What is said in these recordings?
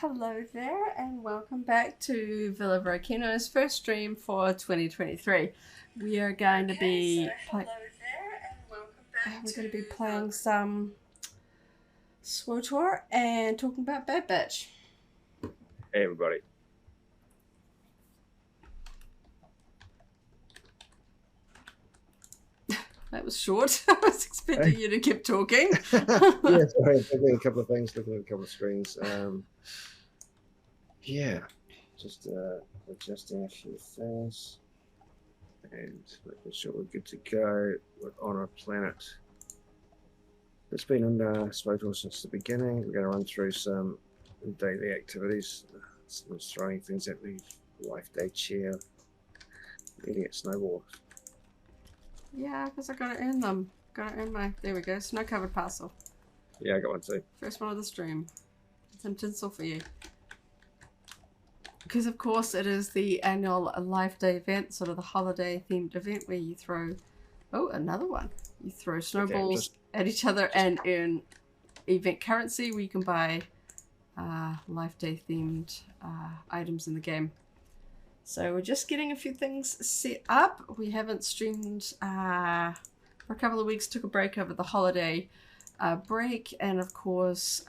Hello there, and welcome back to Valorria's first stream for 2023. We are going to be playing some SWTOR and talking about Bad Batch. Hey everybody. That was short. I was expecting you to keep talking. Yeah, sorry, I'm doing a couple of things, looking at a couple of screens. Yeah, just adjusting a few things and making sure we're good to go. We're on our planet. It's been on SWTOR since the beginning. We're going to run through some daily activities. Someone's throwing things at me. Life day chair. Eating at snowball. Yeah, because I gotta earn them. Gotta earn my. There we go. Snow covered parcel. Yeah, I got one too. First one of the stream. Some tinsel for you. Because of course it is the annual Life Day event, sort of the holiday themed event where you throw. Oh, another one. You throw snowballs at each other and earn event currency where you can buy Life Day themed items in the game. So we're just getting a few things set up. We haven't streamed for a couple of weeks, took a break over the holiday break, and of course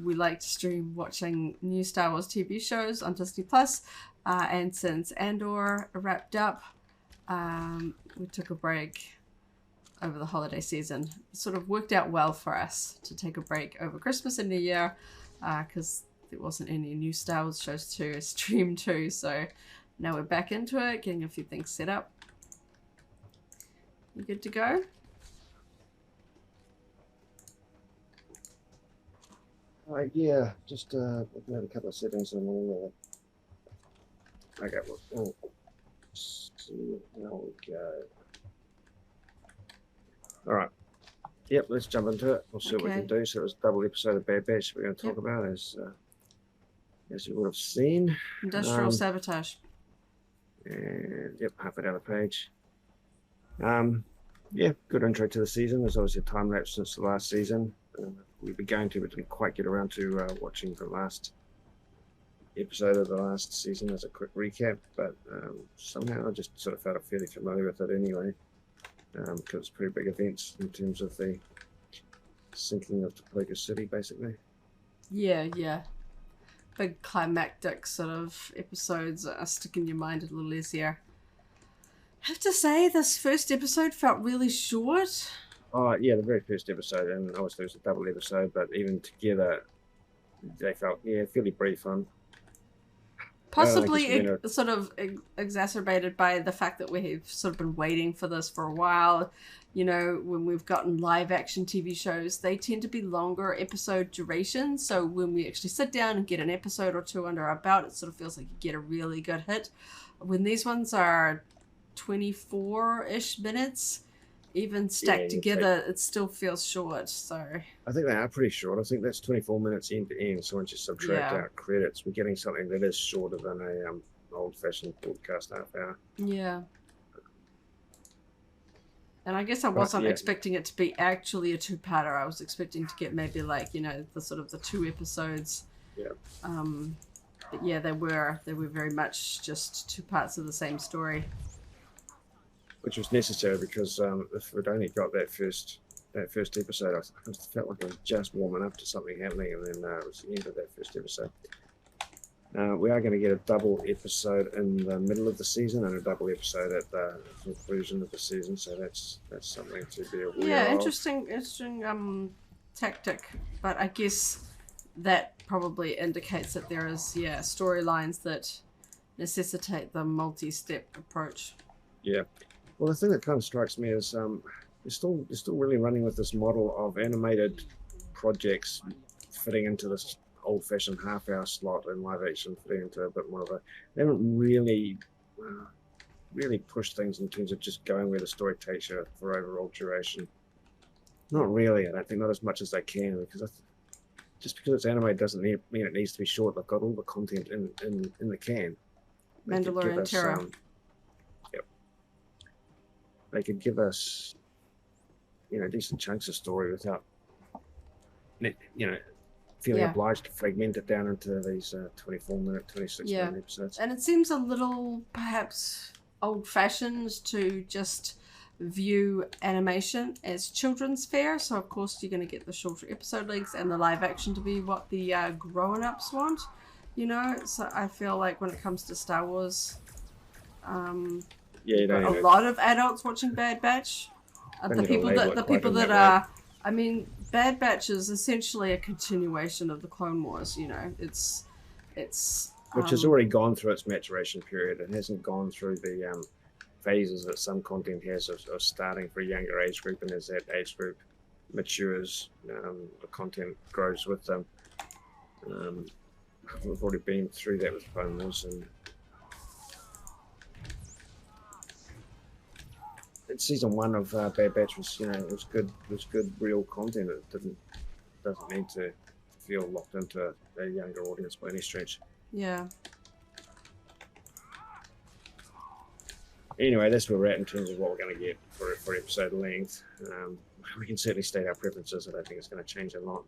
we like to stream watching new Star Wars TV shows on Disney Plus. And since Andor wrapped up, we took a break over the holiday season. It sort of worked out well for us to take a break over Christmas and New Year because there wasn't any new Star Wars shows to stream to, so now we're back into it, getting a few things set up. You good to go? Yeah, just looking at a couple of settings and all. Okay, well, see how we go. All right. Yep, let's jump into it. We'll see what we can do. So it was a double episode of Bad Batch we're going to talk about, as you would have seen. Industrial sabotage. And yep, halfway down the page. Yeah, good intro to the season. There's obviously a time lapse since the last season. We were going to, but didn't quite get around to watching the last episode of the last season as a quick recap. But somehow I just sort of felt fairly familiar with it anyway, because it's pretty big events in terms of the sinking of Topeka City, basically. Yeah. Big climactic sort of episodes stick in your mind a little easier. I have to say, this first episode felt really short. Oh, yeah, the very first episode, and obviously it was a double episode, but even together, they felt, fairly brief on. Possibly sort of exacerbated by the fact that we've sort of been waiting for this for a while. You know, when we've gotten live action TV shows, they tend to be longer episode duration. So when we actually sit down and get an episode or two under our belt, it sort of feels like you get a really good hit. When these ones are 24-ish minutes, even stacked together, it still feels short. So I think they are pretty short. I think that's 24 minutes end to end. So once you subtract out credits, we're getting something that is shorter than a old-fashioned broadcast half hour. Yeah. And I guess I wasn't expecting it to be actually a two-parter. I was expecting to get maybe like, the sort of the 2 episodes. Yeah. But yeah, they were very much just 2 parts of the same story. Which was necessary because if we'd only got that first episode, I felt like I was just warming up to something happening, and then it was the end of that first episode. We are going to get a double episode in the middle of the season and a double episode at the conclusion of the season, so that's something to be aware of. Yeah, interesting tactic, but I guess that probably indicates that there is storylines that necessitate the multi-step approach. Yeah. Well, the thing that kind of strikes me is they're still really running with this model of animated projects fitting into this old-fashioned half-hour slot, and live action fitting into a bit more of a. They haven't really pushed things in terms of just going where the story takes you for overall duration. Not really. I don't think, not as much as they can, because just because it's animated doesn't mean it needs to be short. They've got all the content in the can. Mandalorian Terror. They could give us, decent chunks of story without, feeling obliged to fragment it down into these 24-minute, 26-minute episodes. And it seems a little, perhaps, old-fashioned to just view animation as children's fare. So, of course, you're going to get the shorter episode lengths and the live action to be what the grown-ups want, you know? So I feel like when it comes to Star Wars, you don't a lot of adults watching Bad Batch. The people that are... I mean, Bad Batch is essentially a continuation of the Clone Wars, you know. It's which has already gone through its maturation period. It hasn't gone through the phases that some content has of starting for a younger age group, and as that age group matures, the content grows with them. We've already been through that with Clone Wars, and season 1 of Bad Batch was, you know, it was good real content. It doesn't need to feel locked into a younger audience by any stretch. Yeah. Anyway, that's where we're at in terms of what we're going to get for episode length. We can certainly state our preferences. I don't think it's going to change a lot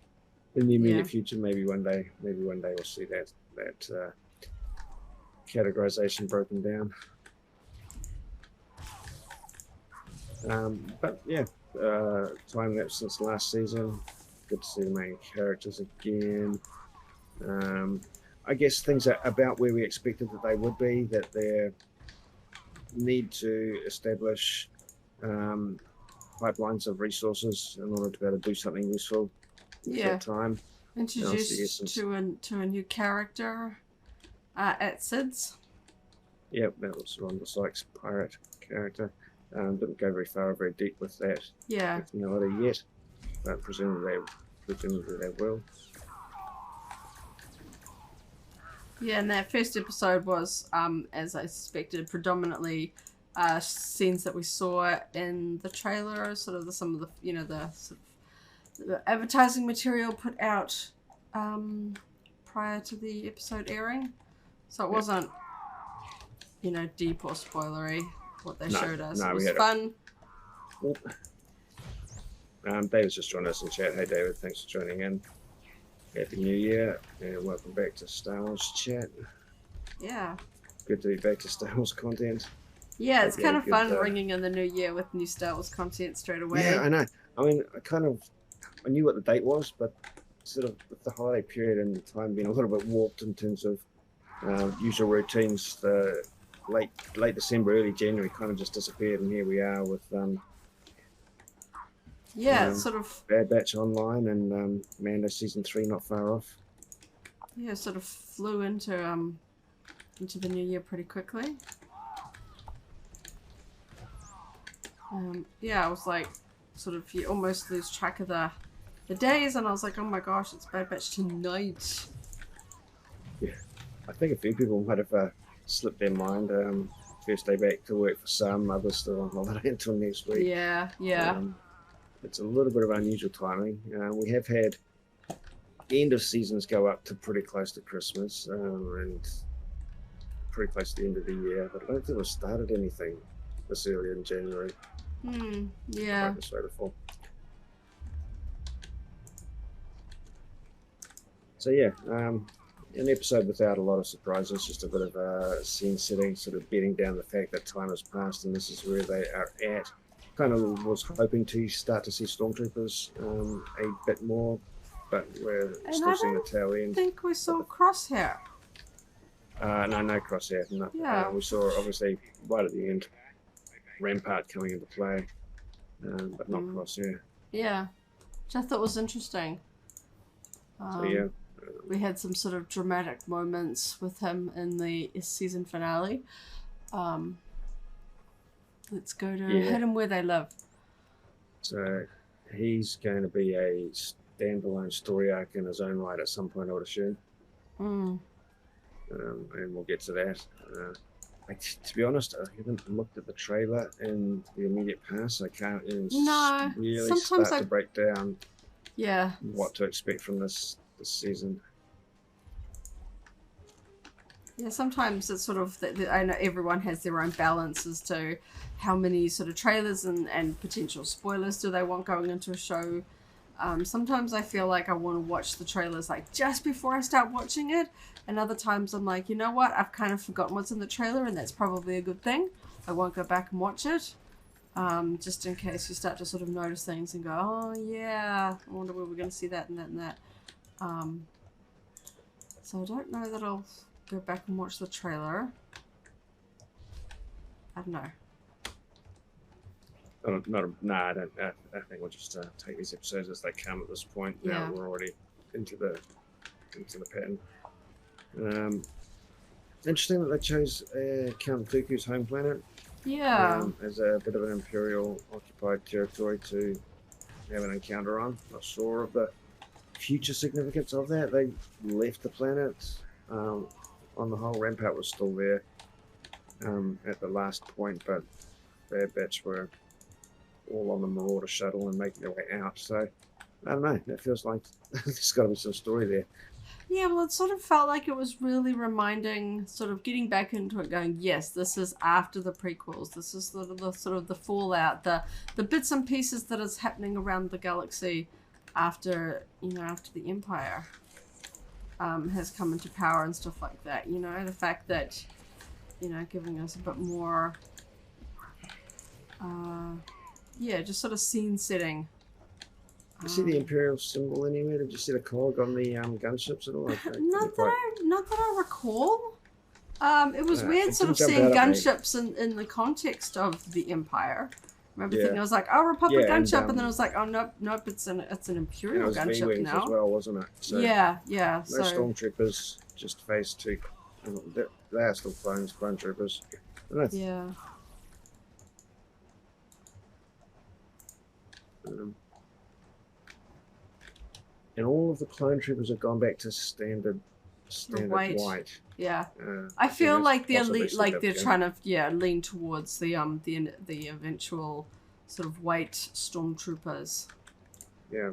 in the immediate future. Maybe one day we'll see that categorization broken down. But yeah, time lapse since last season. Good to see the main characters again. I guess things are about where we expected that they would be. That they need to establish pipelines of resources in order to be able to do something useful at that time. Introduced to a new character at SIDS. Yep, that was Ron the Sykes pirate character. Didn't go very deep with that personality yet, but presumably they will. Yeah, and that first episode was, as I suspected, predominantly scenes that we saw in the trailer, sort of some of the, you know, the advertising material put out prior to the episode airing. So it wasn't, you know, deep or spoilery what they showed us. It was fun. David's just joined us in chat. Hey David, thanks for joining in. Happy New Year and welcome back to Star Wars chat. Yeah. Good to be back to Star Wars content. Yeah, it's kind of fun ringing in the new year with new Star Wars content straight away. Yeah, I know. I mean, I knew what the date was, but sort of with the holiday period and time being a little bit warped in terms of usual routines, the late December, early January kind of just disappeared, and here we are with sort of Bad Batch online and Mando season 3 not far off. Yeah, sort of flew into the new year pretty quickly. I was like, sort of, you almost lose track of the days, and I was like, oh my gosh, it's Bad Batch tonight. Yeah, I think a few people might have slipped their mind. First day back to work for some, others still on holiday until next week. Yeah. It's a little bit of unusual timing. We have had end of seasons go up to pretty close to Christmas and pretty close to the end of the year, but I don't think we've started anything this early in January. Yeah. This way before. So yeah, an episode without a lot of surprises, just a bit of scene setting, sort of bedding down the fact that time has passed and this is where they are at. Kind of was hoping to start to see Stormtroopers a bit more, but we're still seeing the tail end. I think we saw Crosshair. No Crosshair. No. Yeah. We saw obviously right at the end Rampart coming into play, but not Crosshair. Yeah, which I thought was interesting. So yeah. We had some sort of dramatic moments with him in the season finale. Let's go to hit them where they live. So he's going to be a standalone story arc in his own right at some point, I would assume. And we'll get to that. To be honest, I haven't looked at the trailer in the immediate past. I can't really start to break down what to expect from this season. Yeah, sometimes it's sort of, I know everyone has their own balance as to how many sort of trailers and potential spoilers do they want going into a show. Sometimes I feel like I want to watch the trailers like just before I start watching it, and other times I'm like, you know what, I've kind of forgotten what's in the trailer, and that's probably a good thing. I won't go back and watch it, just in case you start to sort of notice things and go, oh yeah, I wonder where we're going to see that and that and that. So I don't know that I'll go back and watch the trailer. I don't know. I think we'll just take these episodes as they come at this point. Yeah. Now we're already into the pattern. Interesting that they chose Count Dooku's home planet. Yeah. As a bit of an Imperial occupied territory to have an encounter on. Not sure of the future significance of that. They left the planet. On the whole, Rampart was still there at the last point, but Bad Batch were all on the Marauder shuttle and making their way out. So I don't know. That feels like there's got to be some story there. Yeah, well, it sort of felt like it was really reminding, sort of getting back into it, going, yes, this is after the prequels. This is sort of the fallout, the bits and pieces that is happening around the galaxy after the Empire has come into power and stuff like that. You know, the fact that, giving us a bit more, yeah, just sort of scene setting. Did you see the Imperial symbol anywhere? Did you see the cog on the gunships at all? Not that I recall. It was weird sort of seeing gunships in the context of the Empire. I remember thinking, I was like, oh, Republic gunship, and then I was like, oh, nope, it's an Imperial gunship now. As well, wasn't it? So yeah. No stormtroopers, just phase 2. They are still clone troopers. Yeah. And all of the clone troopers have gone back to standard white. Yeah. I feel like they're trying to lean towards the eventual sort of white stormtroopers. Yeah.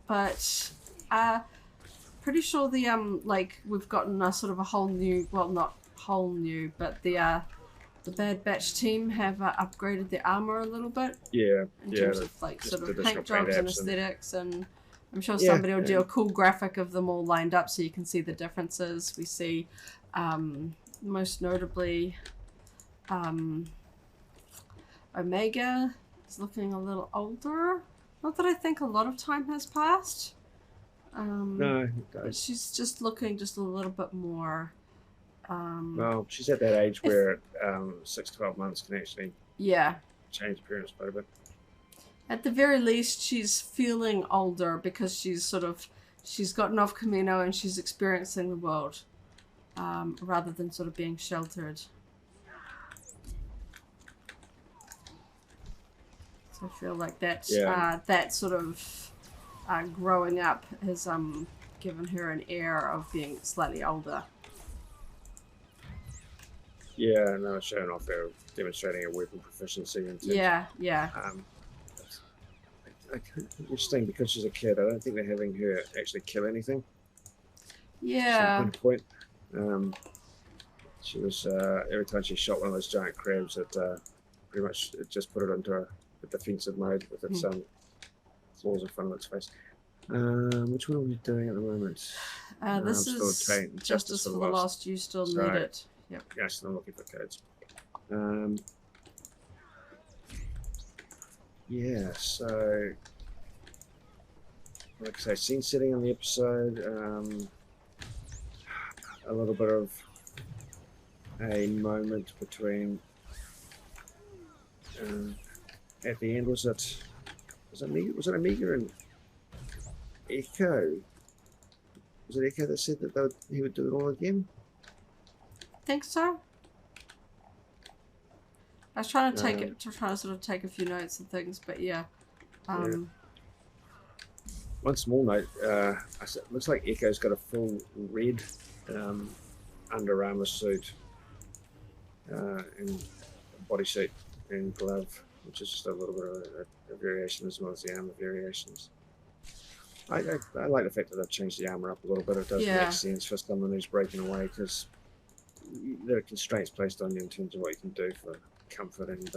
But pretty sure we've gotten a sort of a whole new, well, not whole new, but the Bad Batch team have upgraded their armor a little bit. Yeah. In terms of sort of paint jobs and aesthetics, and I'm sure somebody will do a cool graphic of them all lined up so you can see the differences. We see, most notably, Omega is looking a little older. Not that I think a lot of time has passed. No, but she's just looking just a little bit more. Well, she's at that age where 6 to 12 months can actually change appearance quite a bit. At the very least, she's feeling older because she's gotten off Commando and she's experiencing the world, rather than sort of being sheltered. So I feel like that that sort of growing up has given her an air of being slightly older. Yeah, no, showing off there, demonstrating her weapon proficiency. And yeah. Interesting, because she's a kid, I don't think they're having her actually kill anything. Yeah. At one point, she was every time she shot one of those giant crabs, it pretty much just put it into a defensive mode with its claws in front of its face. Which one are we doing at the moment? This is Justice for the Lost. You still need it. Yep. Yeah, still looking for codes. Yeah, so like I say, scene setting on the episode, a little bit of a moment between at the end, was it Amiga and Echo? Was it Echo that said that he would do it all again? Think so. I was trying to sort of take a few notes and things, but yeah. One small note, looks like Echo's got a full red Under Armour suit and bodysuit and glove, which is just a little bit of a variation as well as the armour variations. I like the fact that they've changed the armour up a little bit. It does make sense for someone who's breaking away, because there are constraints placed on you in terms of what you can do for comfort and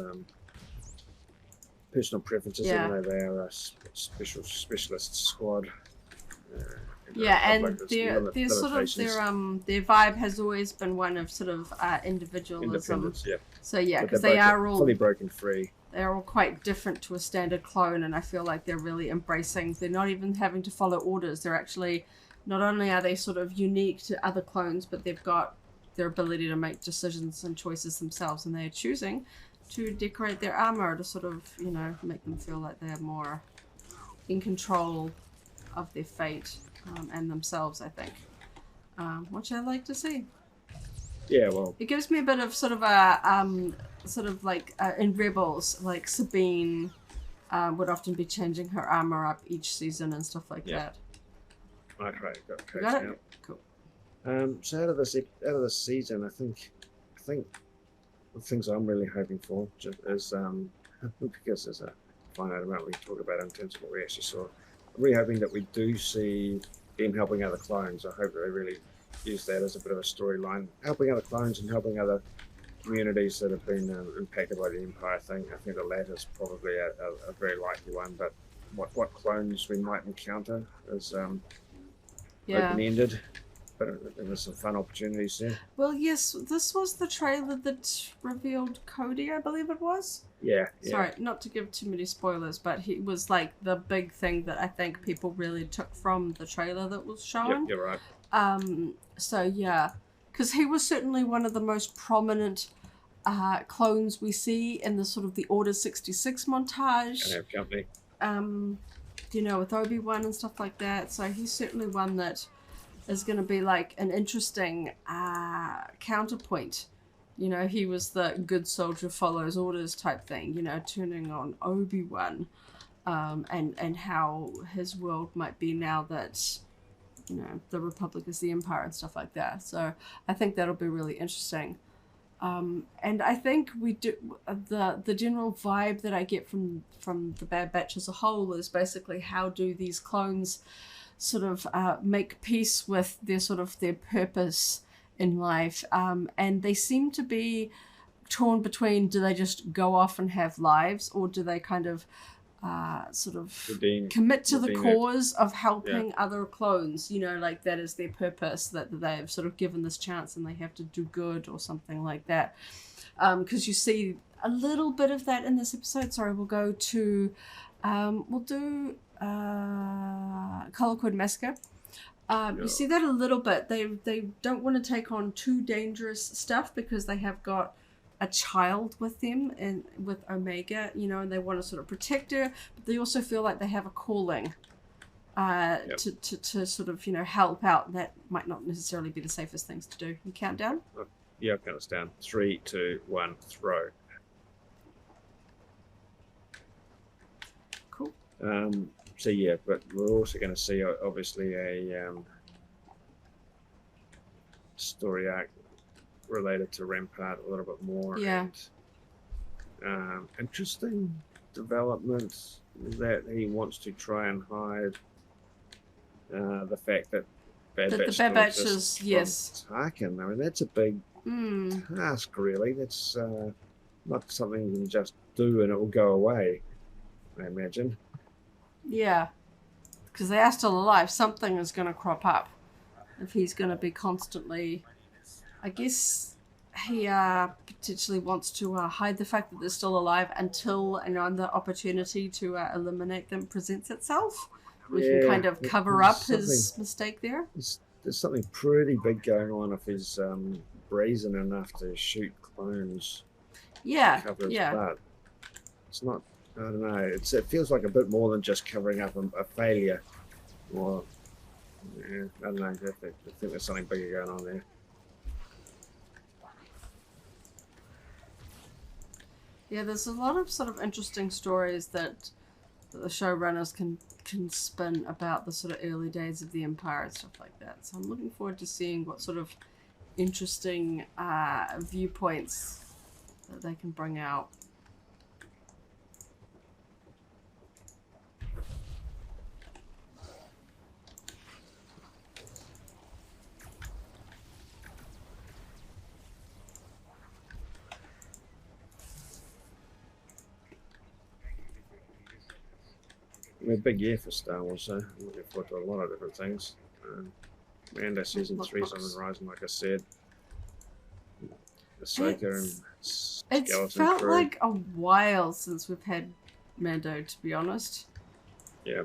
personal preferences, Yeah. even though they are a specialist squad. Yeah, and like their sort of their vibe has always been one of sort of individualism. Independence, yeah. So yeah, But because they're they are all fully broken free. They're all quite different to a standard clone, and I feel like they're really embracing. They're not even having to follow orders. They're actually, not only are they sort of unique to other clones, but they've got their ability to make decisions and choices themselves, and they're choosing to decorate their armor to sort of, you know, make them feel like they're more in control of their fate and themselves, I think, which I like to see. Yeah, well, it gives me a bit of sort of a in Rebels, like Sabine would often be changing her armor up each season and stuff like that. Okay, got it now. Cool. So out of this season, I think the things I'm really hoping for is because there's a finite amount we can talk about in terms of what we actually saw. I'm really hoping that we do see them helping other clones. I hope that they really use that as a bit of a storyline, helping other clones and helping other communities that have been impacted by the Empire thing. I think the latter is probably a very likely one, but what clones we might encounter is open-ended, but there's some fun opportunities there. Well, yes, this was the trailer that revealed Cody, I believe it was. Yeah. Sorry, not to give too many spoilers, but he was like the big thing that I think people really took from the trailer that was shown. Yep, you're right. So yeah, because he was certainly one of the most prominent clones we see in the sort of the Order 66 montage. And have company. You know, with Obi-Wan and stuff like that. So he's certainly one that is going to be like an interesting counterpoint. You know, he was the good soldier follows orders type thing, you know, turning on Obi-Wan, and how his world might be now that, you know, the Republic is the Empire and stuff like that. So I think that'll be really interesting. And I think we do the general vibe that I get from the Bad Batch as a whole is basically how do these clones sort of make peace with their purpose in life, and they seem to be torn between, do they just go off and have lives, or do they kind of commit to the cause of helping other clones, you know, like that is their purpose, that they've sort of given this chance and they have to do good or something like that. Because you see a little bit of that in this episode. Sorry, we'll go to we'll do Color Code Massacre. You see that a little bit. They don't want to take on too dangerous stuff because they have got a child with them and with Omega, you know, and they want to sort of protect her, but they also feel like they have a calling to sort of, you know, help out. That might not necessarily be the safest things to do. You count down? Yeah, I'll count us down. 3, 2, 1, throw. Cool. So yeah, but we're also going to see obviously a story arc related to Rampart a little bit more. Yeah. And interesting development that he wants to try and hide the fact that Bad Batch is Tarkin. I mean, that's a big task, really. That's not something you can just do and it will go away, I imagine. Yeah, because they are still alive. Something is going to crop up if he's going to be constantly. I guess he potentially wants to hide the fact that they're still alive until the opportunity to eliminate them presents itself. We can kind of cover up his mistake there. There's something pretty big going on if he's brazen enough to shoot clones. Yeah, cover his butt. It's not. I don't know. It feels like a bit more than just covering up a failure. Or I don't know. I think there's something bigger going on there. Yeah, there's a lot of sort of interesting stories that the showrunners can spin about the sort of early days of the Empire and stuff like that. So I'm looking forward to seeing what sort of interesting viewpoints that they can bring out. a big year for Star Wars, so I'm looking forward to a lot of different things. Mando Season 3 is on the horizon, like I said. Ahsoka and Skeleton It's felt Crew. like a while since we've had Mando, to be honest. Yeah.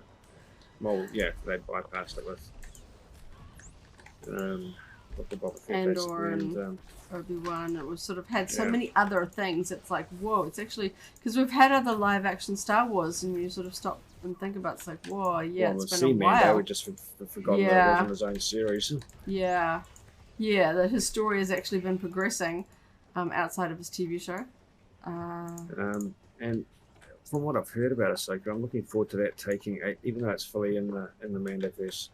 Well, yeah, they bypassed it with Andor and Obi-Wan. It was sort of had so many other things. It's like, whoa, it's actually, because we've had other live action Star Wars and you sort of stop and think about it, it's like, whoa, yeah, well, it's been a while. Mando, we just forgotten that it wasn't his own series. Yeah. Yeah, that his story has actually been progressing outside of his TV show. And from what I've heard about Ahsoka, I'm looking forward to that taking, even though it's fully in the Mandoverse,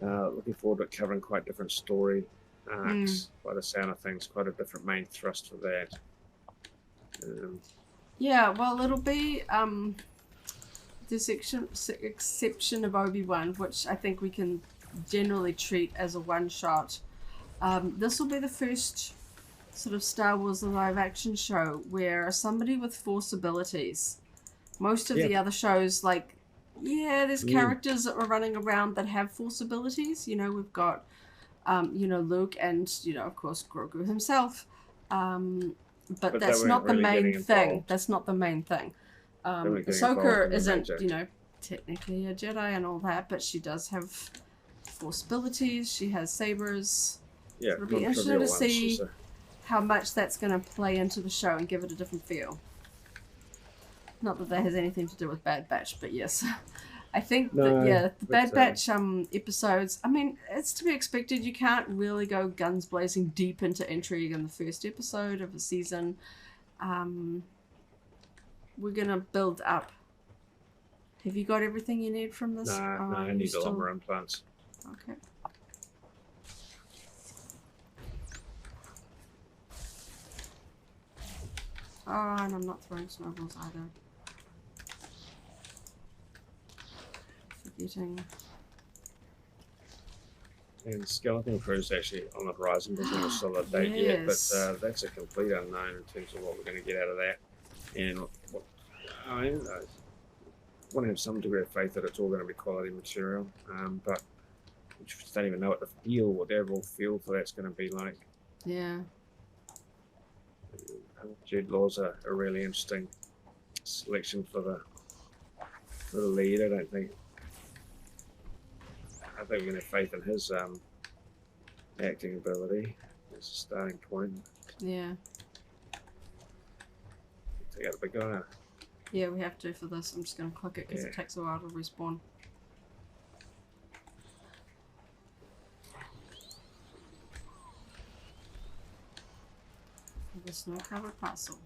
looking forward to it covering quite different story arcs by the sound of things, quite a different main thrust for that. Yeah, well, it'll be this exception of Obi-Wan, which I think we can generally treat as a one-shot. This will be the first sort of Star Wars live action show where somebody with Force abilities. Most of the other shows, like, there's characters that are running around that have Force abilities. You know, we've got, Luke and, of course, Grogu himself. But that's not the main thing. That's not the main thing. Ahsoka isn't, technically a Jedi and all that, but she does have Force abilities. She has sabers. Yeah, it'll be interesting to see how much that's going to play into the show and give it a different feel. Not that has anything to do with Bad Batch, but yes. I think the Bad Batch episodes, I mean, it's to be expected. You can't really go guns blazing deep into intrigue in the first episode of a season. We're going to build up. Have you got everything you need from this? No, I need the lumber implants. Okay. Oh, and I'm not throwing snowballs either. Forgetting. And Skeleton Crew is actually on the horizon. There's not a solid date yet, but that's a complete unknown in terms of what we're going to get out of that. And I want to have some degree of faith that it's all going to be quality material, but we just don't even know what the overall feel for that's going to be like. Yeah. Jude Law's a really interesting selection for the lead. I think we're going to have faith in his acting ability as a starting point. Yeah. Take out the big guy. Yeah, we have to for this. I'm just going to click it because it takes a while to respawn. The snow-covered parcel.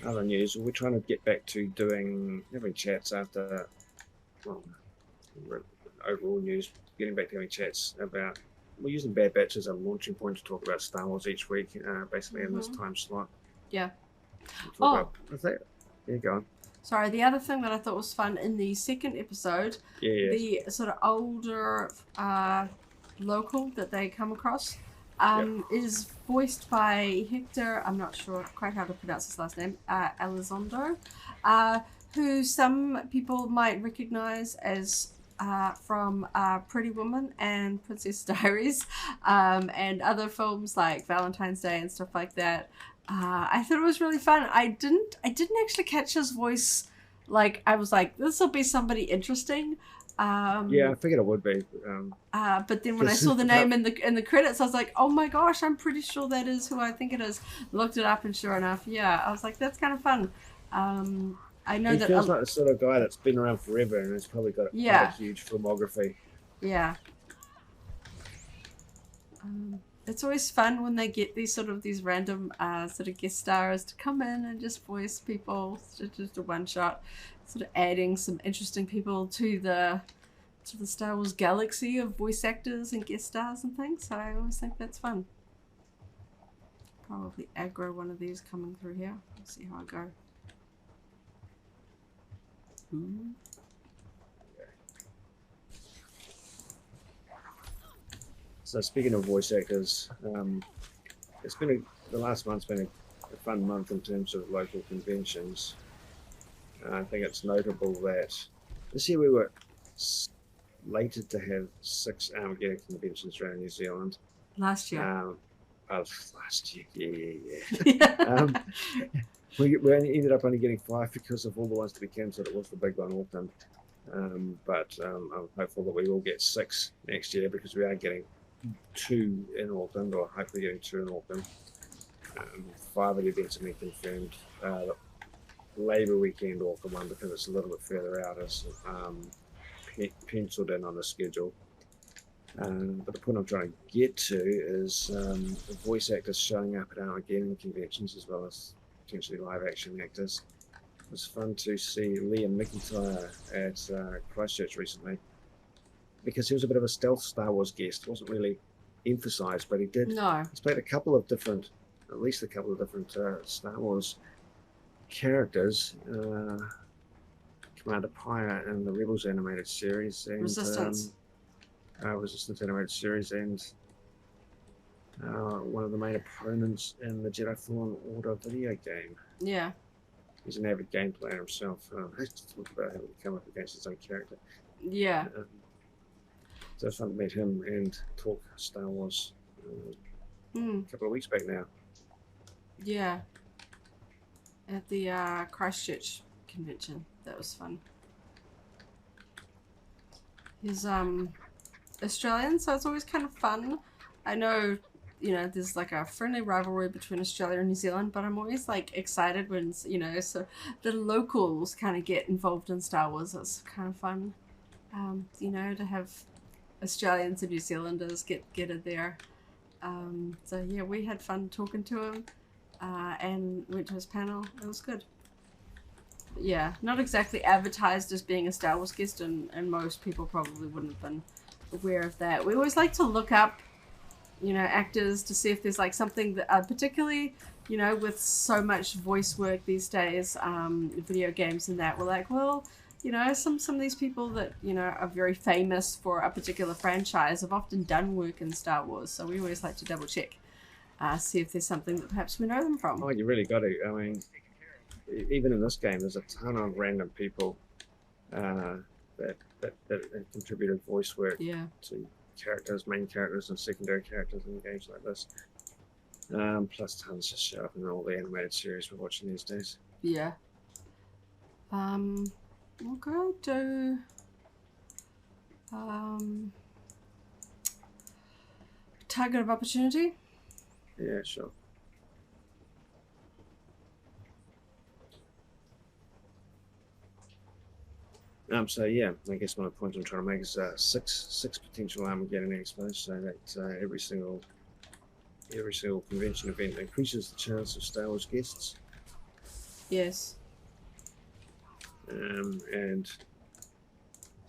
Other news. We're trying to get back to having chats after overall news. Getting back to having chats about. We're using Bad Batch as a launching point to talk about Star Wars each week, basically in this time slot. Yeah. Yeah, go on. Sorry, the other thing that I thought was fun in the second episode, the sort of older local that they come across is voiced by Hector, I'm not sure quite how to pronounce his last name, Elizondo, who some people might recognize as from Pretty Woman and Princess Diaries, and other films like Valentine's Day and stuff like that. I thought it was really fun. I didn't actually catch his voice. Like, I was like, this will be somebody interesting. Yeah, I figured it would be. But then when I saw the name in the credits, I was like, oh my gosh, I'm pretty sure that is who I think it is. Looked it up, and sure enough, I was like, that's kind of fun. I know that feels like the sort of guy that's been around forever and has probably got a huge filmography. Yeah. It's always fun when they get these random sort of guest stars to come in and just voice people, just a one shot, sort of adding some interesting people to the Star Wars galaxy of voice actors and guest stars and things. So I always think that's fun. Probably aggro one of these coming through here. Let's see how I go. Ooh. So speaking of voice actors, it's been the last month's been a fun month in terms of local conventions. I think it's notable that this year we were slated to have 6 Armageddon conventions around New Zealand. Last year. Last year, yeah. We ended up only getting 5 because of all the ones to be cancelled. It was the big one, Auckland. But I'm hopeful that we will get 6 next year because we are getting 2 in Auckland, or hopefully getting 2 in Auckland. 5 of the events have been confirmed. Labour weekend, Auckland one, because it's a little bit further out, is penciled in on the schedule. But the point I'm trying to get to is the voice actors showing up at Armageddon conventions as well as potentially live action actors. It was fun to see Liam McIntyre at Christchurch recently, because he was a bit of a stealth Star Wars guest. It wasn't really emphasised, but he did. No. He's played at least a couple of different Star Wars characters. Commander Pyre in the Rebels animated series, and Resistance animated series, and one of the main opponents in the Jedi Fallen Order video game. Yeah. He's an avid game player himself. I just talk about having to come up against his own character. Yeah. So it's fun to meet him and talk Star Wars a couple of weeks back now. Yeah. At the Christchurch convention. That was fun. He's Australian, so it's always kind of fun. I know, there's like a friendly rivalry between Australia and New Zealand, but I'm always like excited when, so the locals kind of get involved in Star Wars. It's kind of fun, to have Australians and New Zealanders get in there. So yeah, we had fun talking to him and went to his panel. It was good. But yeah, not exactly advertised as being a Star Wars guest, and most people probably wouldn't have been aware of that. We always like to look up actors to see if there's like something that particularly with so much voice work these days, video games and that, we're like, well, some of these people that are very famous for a particular franchise have often done work in Star Wars, so we always like to double check, see if there's something that perhaps we know them from. Oh, you really got to. I mean, even in this game there's a ton of random people that contributed voice work to main characters and secondary characters in games like this. Plus tons just show up in all the animated series we're watching these days. Yeah. We'll go to target of opportunity. Yeah, sure. So yeah, I guess one of the points I'm trying to make is 6 potential Armageddon expos, so that every single convention event increases the chance of Star Wars guests. Yes. And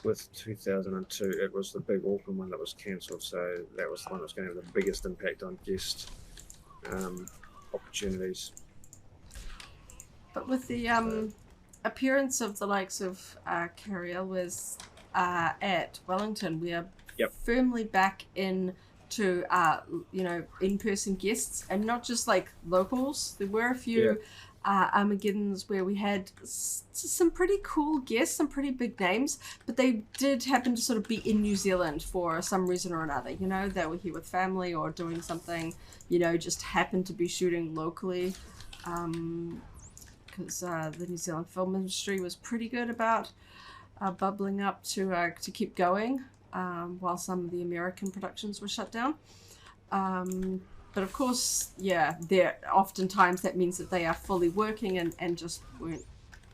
with 2002, it was the big Auckland one that was cancelled, so that was the one that was going to have the biggest impact on guest opportunities. But with the appearance of the likes of Carrie Elwes at Wellington, we are firmly back into in-person guests, and not just like locals. There were a few Armageddons where we had some pretty cool guests, some pretty big names, but they did happen to sort of be in New Zealand for some reason or another. They were here with family or doing something, just happened to be shooting locally. Because the New Zealand film industry was pretty good about bubbling up to keep going while some of the American productions were shut down. But of course, there oftentimes that means that they are fully working and just weren't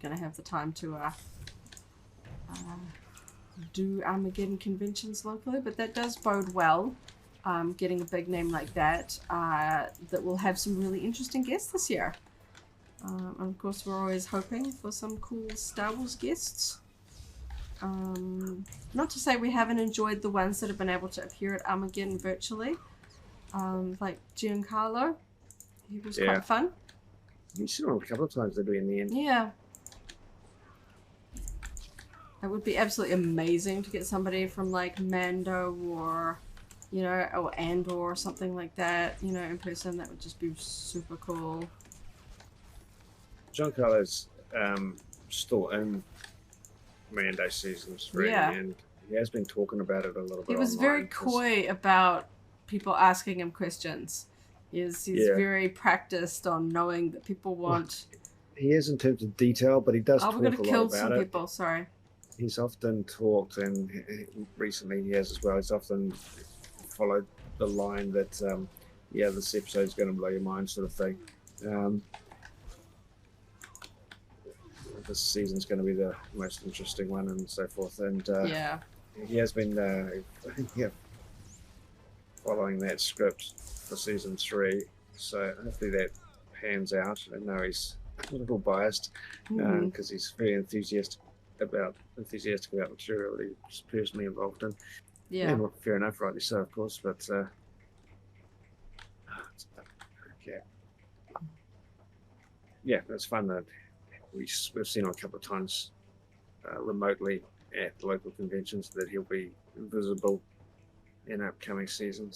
going to have the time to do Armageddon conventions locally. But that does bode well, getting a big name like that will have some really interesting guests this year. And of course, we're always hoping for some cool Star Wars guests. Not to say we haven't enjoyed the ones that have been able to appear at Armageddon virtually, like Giancarlo. He was quite fun. You've seen him a couple of times, they'll be in the end. Yeah. It would be absolutely amazing to get somebody from like Mando or you know, or Andor or something like that, you know, in person. That would just be super cool. Giancarlo's still in Mando season 3, and he has been talking about it a little bit. He was very coy about people asking him questions. He's very practiced on knowing that people want. He is in terms of detail, but he does talk a lot about it. We're going to kill some people, sorry. He's often talked, and recently he has as well, he's often followed the line that, this episode's going to blow your mind sort of thing. This season's going to be the most interesting one and so forth. And he has been following that script for season 3. So hopefully that pans out. I know he's a little biased because he's very enthusiastic about material that he's personally involved in. Yeah. And fair enough, rightly so, of course. But it's fun that we've seen him a couple of times remotely at local conventions, that he'll be visible in the upcoming season.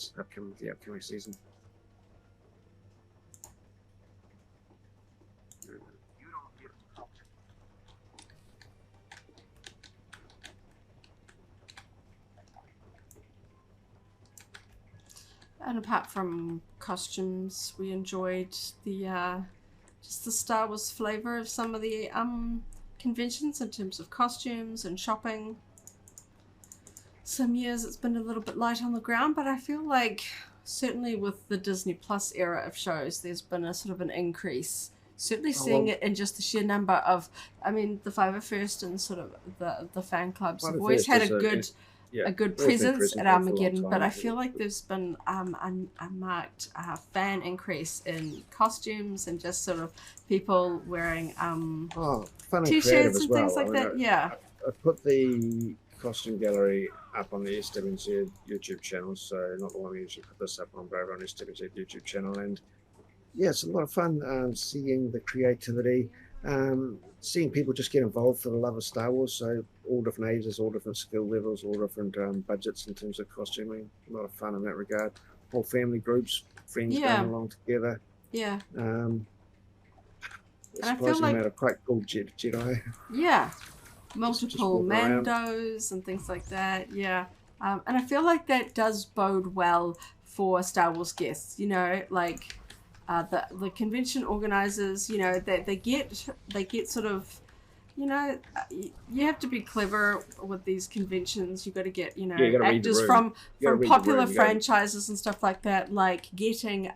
And apart from costumes, we enjoyed the just the Star Wars flavor of some of the conventions in terms of costumes and shopping. Some years it's been a little bit light on the ground, but I feel like certainly with the Disney Plus era of shows, there's been a sort of an increase. Certainly seeing it in just the sheer number of, I mean, the 501st and sort of the fan clubs have always had a good presence at Armageddon, but I feel like there's been a marked fan increase in costumes and just sort of people wearing t-shirts and things like that. I put the costume gallery up on the SWTOR YouTube channel, so not the one we usually put this up on, but over on the SWTOR YouTube channel, and it's a lot of fun seeing the creativity. Seeing people just get involved for the love of Star Wars, so all different ages, all different skill levels, all different budgets in terms of costuming. A lot of fun in that regard. Whole family groups, friends going along together. Yeah. And I feel like a quite cool Jedi. Yeah. Multiple Mandos and things like that. Yeah. And I feel like that does bode well for Star Wars guests. You know, like. The convention organizers, you know, they get sort of, you know, you have to be clever with these conventions. You got to get, you know, actors from popular franchises and stuff like that. Like getting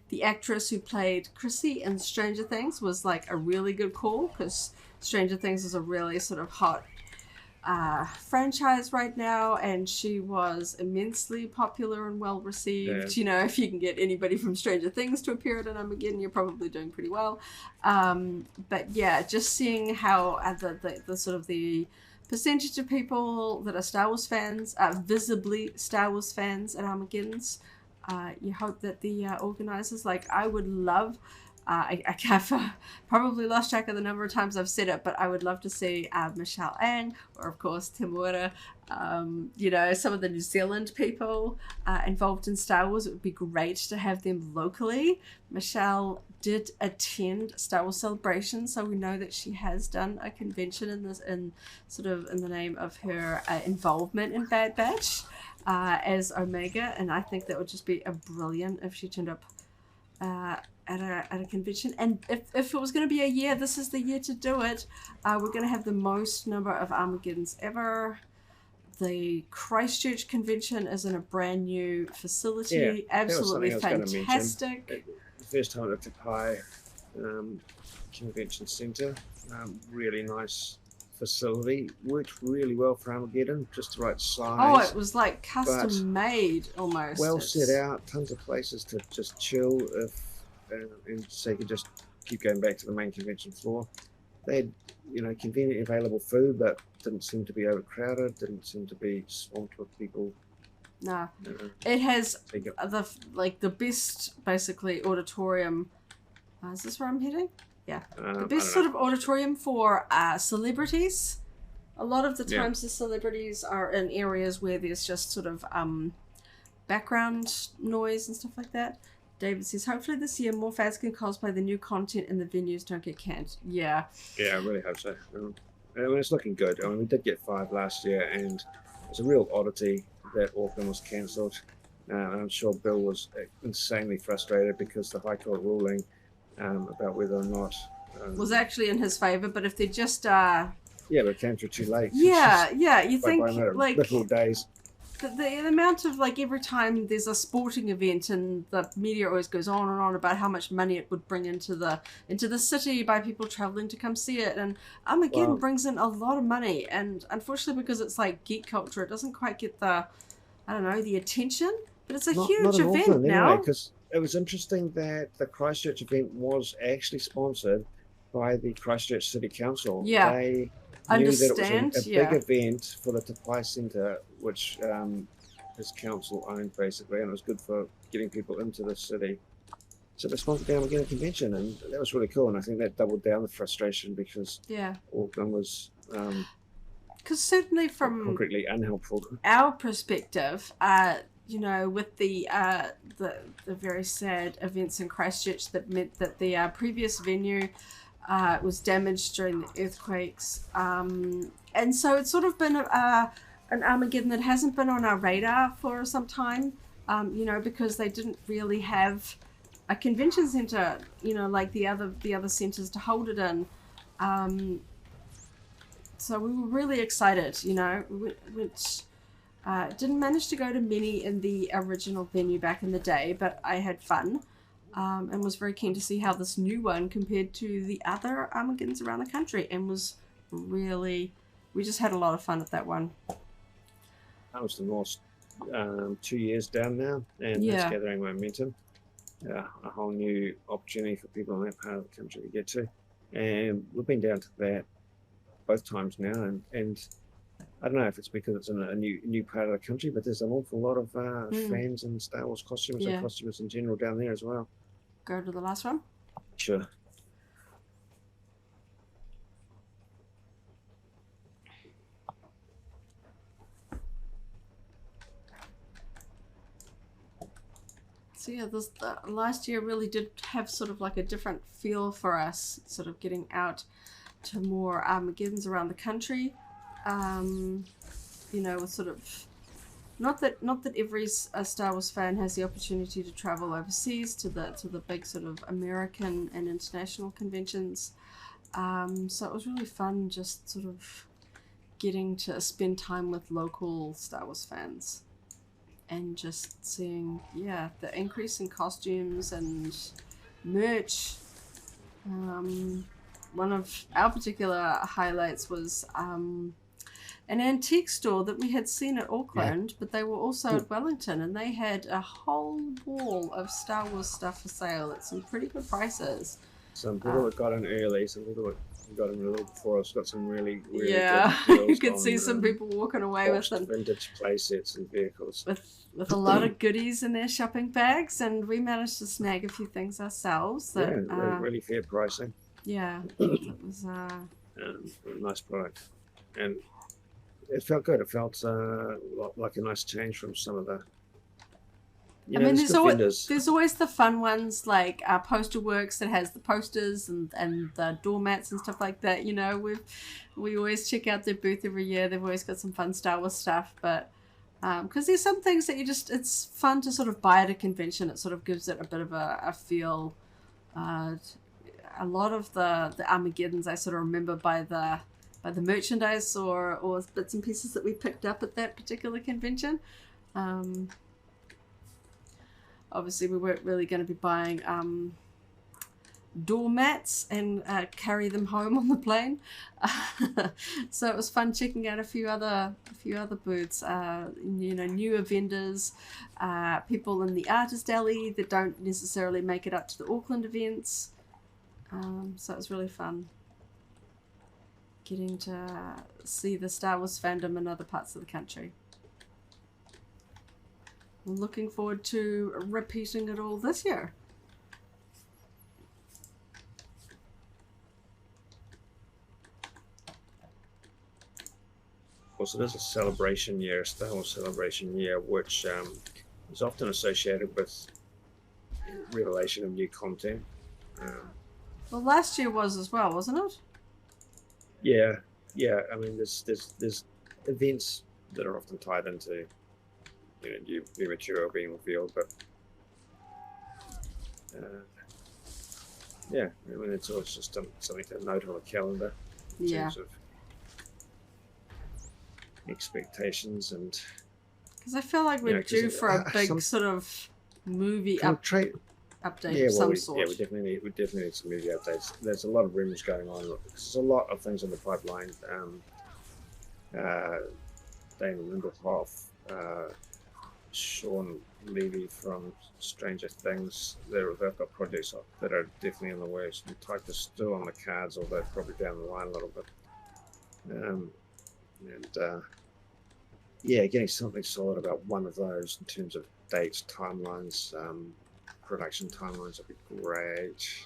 the actress who played Kristy in Stranger Things was like a really good call, because Stranger Things is a really sort of hot franchise right now, and she was immensely popular and well received. You know, if you can get anybody from Stranger Things to appear at an Armageddon, you're probably doing pretty well. But yeah, just seeing how the sort of the percentage of people that are Star Wars fans, visibly Star Wars fans at Armageddons, you hope that the organizers, like I would love. I've probably lost track of the number of times I've said it, but I would love to see Michelle Ann, or of course Timura, you know, some of the New Zealand people involved in Star Wars. It would be great to have them locally. Michelle did attend Star Wars Celebration, so we know that she has done a convention in the name of her involvement in Bad Batch as Omega, and I think that would just be brilliant if she turned up at a convention. And if it was going to be a year, this is the year to do it. We're going to have the most number of Armageddons ever. The Christchurch convention is in a brand new facility. Absolutely fantastic. The first time at the Pai Convention Centre. Really nice facility. Worked really well for Armageddon, just the right size. Oh, it was like custom made almost. Well set out, tons of places to just chill and so you could just keep going back to the main convention floor. They had, you know, conveniently available food, but didn't seem to be overcrowded, didn't seem to be swamped with people. No. It has the best, basically, auditorium. Is this where I'm heading? Yeah. The best sort of auditorium for celebrities. A lot of the times the celebrities are in areas where there's just sort of background noise and stuff like that. David says, hopefully this year more fans can cosplay the new content and the venues don't get canned. Yeah. Yeah, I really hope so. I mean, it's looking good. I mean, we did get 5 last year, and it's a real oddity that Auckland was cancelled. I'm sure Bill was insanely frustrated because the High Court ruling about whether or not... was actually in his favour, but if they're just... yeah, but it came through too late. Yeah, you think, like... Little days. The amount of, like, every time there's a sporting event and the media always goes on and on about how much money it would bring into the city by people travelling to come see it, and Armageddon brings in a lot of money, and unfortunately because it's like geek culture, it doesn't quite get the, I don't know, the attention, but it's a huge event now. Because it was interesting that the Christchurch event was actually sponsored by the Christchurch City Council. Yeah. They knew that it was a big event for the Te Pai Centre, which is council owned basically, and it was good for getting people into the city. So they sponsored the Armageddon convention, and that was really cool. And I think that doubled down the frustration because Auckland was because certainly from concretely unhelpful. Our perspective, you know, with the very sad events in Christchurch that meant that the previous venue was damaged during the earthquakes, and so it's sort of been an Armageddon that hasn't been on our radar for some time, you know, because they didn't really have a convention centre, you know, like the other centres to hold it in. So we were really excited, you know, which didn't manage to go to many in the original venue back in the day, but I had fun. And was very keen to see how this new one compared to the other Armageddons around the country, and was really, we just had a lot of fun at that one. That was the last 2 years down now, and it's gathering momentum. A whole new opportunity for people in that part of the country to get to, and we've been down to that both times now, and I don't know if it's because it's in a new part of the country, but there's an awful lot of fans and Star Wars costumes and costumers in general down there as well. Go to the last one? Sure. So yeah, last year really did have sort of like a different feel for us, sort of getting out to more Armageddons around the country. You know, with sort of not that every Star Wars fan has the opportunity to travel overseas to the big sort of American and international conventions. So it was really fun just sort of getting to spend time with local Star Wars fans and just seeing the increase in costumes and merch. One of our particular highlights was an antique store that we had seen at Auckland, but they were also at Wellington, and they had a whole wall of Star Wars stuff for sale at some pretty good prices. Some people that got in early, some people that got in a little before us got some really good you could see some people walking away with them. Vintage play sets and vehicles. With a lot of goodies in their shopping bags, and we managed to snag a few things ourselves. That, really fair pricing. Yeah, it was a nice product. And it felt good. It felt like a nice change from some of the. I mean, there's always the fun ones like Poster Works that has the posters and the doormats and stuff like that. You know, we always check out their booth every year. They've always got some fun Star Wars stuff, but because there's some things that it's fun to sort of buy at a convention. It sort of gives it a bit of a feel. A lot of the Armageddons I sort of remember by the merchandise or bits and pieces that we picked up at that particular convention. Obviously, we weren't really going to be buying doormats and carry them home on the plane. So it was fun checking out a few other booths. You know, newer vendors, people in the artist alley that don't necessarily make it up to the Auckland events. So it was really fun getting to see the Star Wars fandom in other parts of the country. I'm looking forward to repeating it all this year. Well, so there's a celebration year, a Star Wars celebration year, which is often associated with revelation of new content. Well, last year was as well, wasn't it? Yeah. I mean, there's events that are often tied into new material being revealed, but yeah, I mean, it's always just something to note on a calendar in terms of expectations and. Because I feel like we're due for a big sort of movie update of some sort. Yeah, we definitely need some movie updates. There's a lot of rumors going on. There's a lot of things in the pipeline. Damon Lindelof, Sean Levy from Stranger Things. They've got projects that are definitely in the works. And Type is still on the cards, although probably down the line a little bit. Yeah, getting something solid about one of those in terms of dates, timelines, production timelines would be great.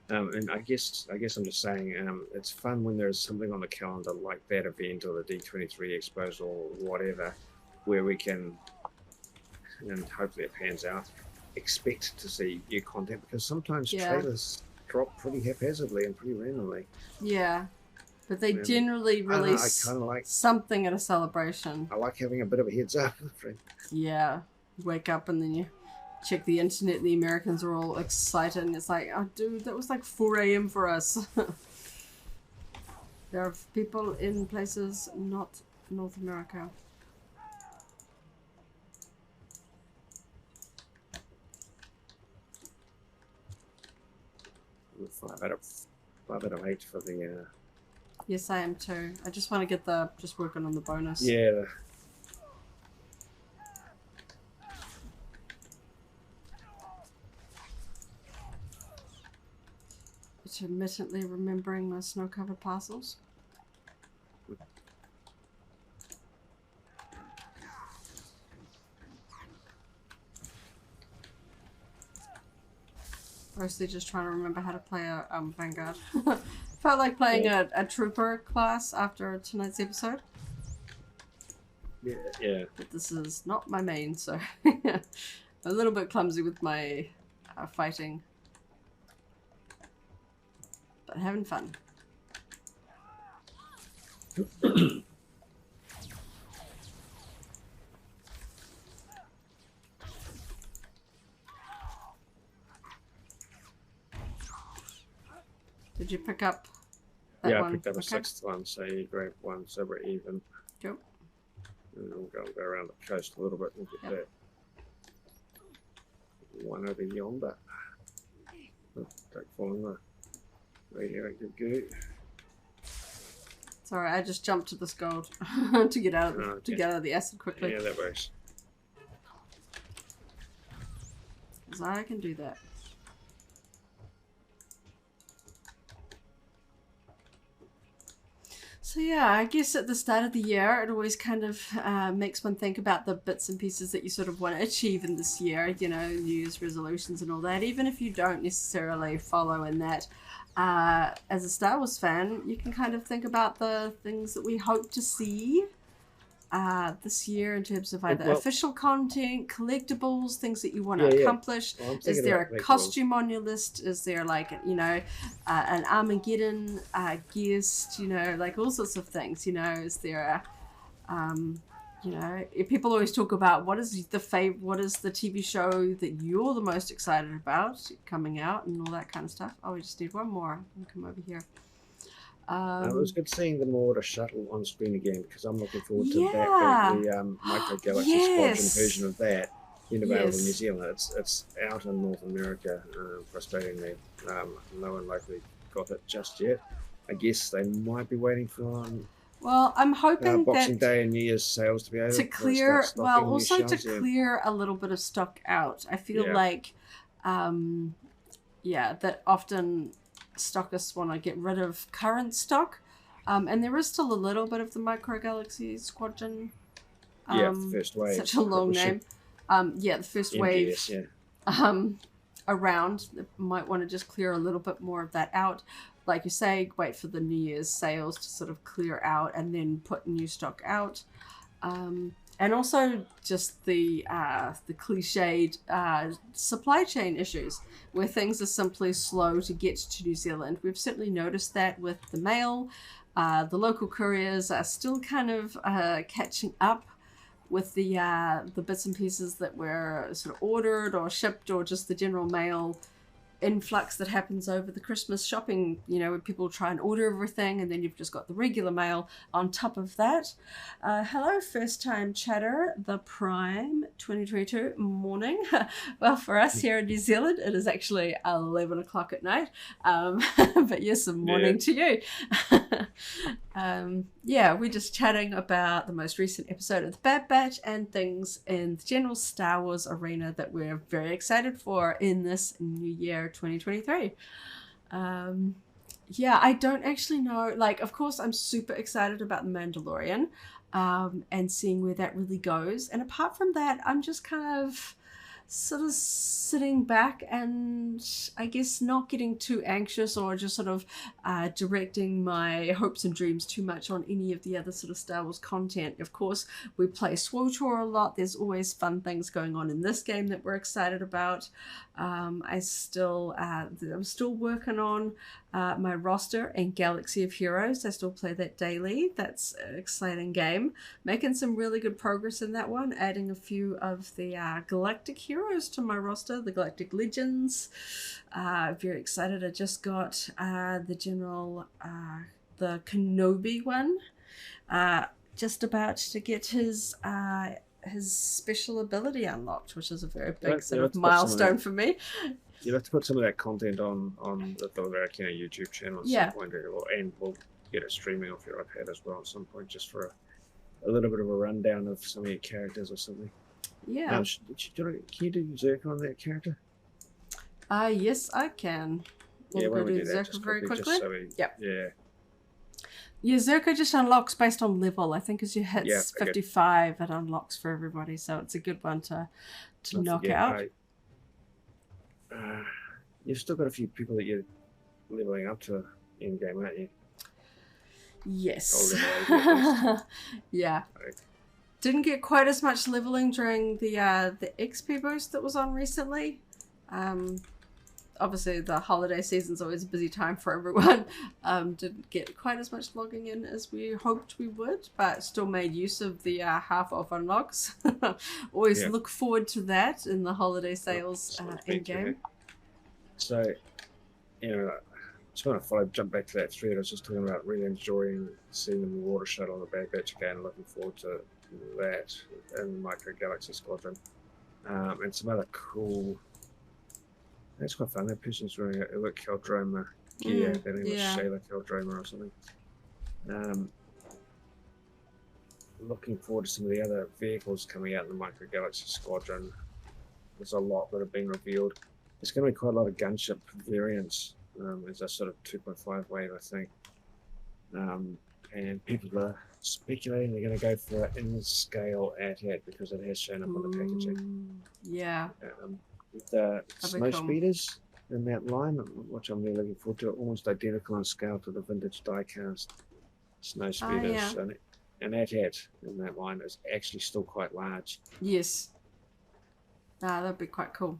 And I guess I'm just saying, it's fun when there's something on the calendar like that event or the D23 Expos or whatever, where we can, and hopefully it pans out, expect to see new content, because sometimes trailers drop pretty haphazardly and pretty randomly. Yeah, but they generally release something at a celebration. I like having a bit of a heads up. Yeah, you wake up and then you check the internet and the Americans are all excited and it's like, oh dude, that was like 4 a.m. for us. There are people in places not North America. Five out of 8 for the. Yes, I am too. I just want to get just working on the bonus. Yeah. Intermittently remembering my snow-covered parcels. Mostly just trying to remember how to play a Vanguard. Felt like playing a trooper class after tonight's episode. Yeah. But this is not my main, so a little bit clumsy with my fighting. But having fun. Did you pick up that one? I picked up a 6th one, so you grab one, so we're even. Cool. And then we'll go around the coast a little bit and get that one over yonder. Oh, don't fall in the radioactive goo. Sorry, I just jumped to this gold to get out of the acid quickly. Yeah, that works. Because I can do that. So yeah, I guess at the start of the year, it always kind of makes one think about the bits and pieces that you sort of want to achieve in this year, you know, New Year's resolutions and all that. Even if you don't necessarily follow in that, as a Star Wars fan, you can kind of think about the things that we hope to see this year in terms of either official content, collectibles, things that you want to accomplish. Well, is there a costume on your list? Is there like, you know, an Armageddon guest, you know, like all sorts of things, you know, is there a, you know, people always talk about what is the TV show that you're the most excited about coming out and all that kind of stuff. Oh, we just need one more. I'll come over here. It was good seeing the Mortar shuttle on screen again, because I'm looking forward to the Micro Galaxy Squadron version of that being available in New Zealand. It's out in North America, frustratingly. No one likely got it just yet. I guess they might be waiting for well, I'm hoping Boxing Day and New Year's sales to be able to clear, well, also to clear a little bit of stock out. I feel like, that often stockists want to get rid of current stock, and there is still a little bit of the Micro Galaxy Squadron. The first wave. Such a long name. The first wave. around. Might want to just clear a little bit more of that out. Like you say, wait for the New Year's sales to sort of clear out and then put new stock out. And also just the cliched supply chain issues where things are simply slow to get to New Zealand. We've certainly noticed that with the mail. The local couriers are still kind of catching up with the bits and pieces that were sort of ordered or shipped, or just the general mail influx that happens over the Christmas shopping, you know, when people try and order everything and then you've just got the regular mail on top of that. Hello, first time chatter, the Prime 2022 morning. Well, for us here in New Zealand, it is actually 11 o'clock at night. But yes, a morning to you. Yeah, we're just chatting about the most recent episode of the Bad Batch and things in the general Star Wars arena that we're very excited for in this new year 2023. Yeah, I don't actually know, like, of course I'm super excited about The Mandalorian and seeing where that really goes, and apart from that I'm just kind of sort of sitting back and I guess not getting too anxious or just sort of directing my hopes and dreams too much on any of the other sort of Star Wars content. Of course, we play SWTOR a lot. There's always fun things going on in this game that we're excited about. I'm still working on my roster and Galaxy of Heroes. I still play that daily. That's an exciting game. Making some really good progress in that one, adding a few of the galactic heroes to my roster, the Galactic Legends. Very excited. I just got the general, the Kenobi one. Just about to get his special ability unlocked, which is a very big sort of milestone for me. You'll have to put some of that content on the Valorria YouTube channel at some point, and we'll get it streaming off your iPad as well at some point, just for a little bit of a rundown of some of your characters or something. Yeah. Now, can you do Zerka on that character? Yes, I can. Yeah, we'll do Zerka that very quickly. Yep. Yeah. Yeah, Zerka just unlocks based on level. I think as you hit 55, it unlocks for everybody, so it's a good one to knock out. You've still got a few people that you're leveling up to in game, aren't you? Yes. Yeah. Right. Didn't get quite as much leveling during the XP boost that was on recently. Obviously the holiday season's always a busy time for everyone. Didn't get quite as much logging in as we hoped we would, but still made use of the half off unlocks. Always look forward to that in the holiday sales in game. So, you know, just want to jump back to that thread. I was just talking about really enjoying seeing the water shuttle on the Bad Batch again. Looking forward to that in Micro Galaxy Squadron, and some other cool. That's quite fun. That person's wearing a look Keldroma gear. I think it was Shayla Keldroma or something. Looking forward to some of the other vehicles coming out in the Micro Galaxy Squadron. There's a lot that have been revealed. There's going to be quite a lot of gunship variants. As a sort of 2.5 wave, I think. And people are speculating they're going to go for an in-scale AT-AT because it has shown up on the packaging. Yeah. With the snow speeders in that line, which I'm really looking forward to, almost identical in scale to the vintage diecast snow speeders. And an AT-AT in that line is actually still quite large. Yes. That'd be quite cool.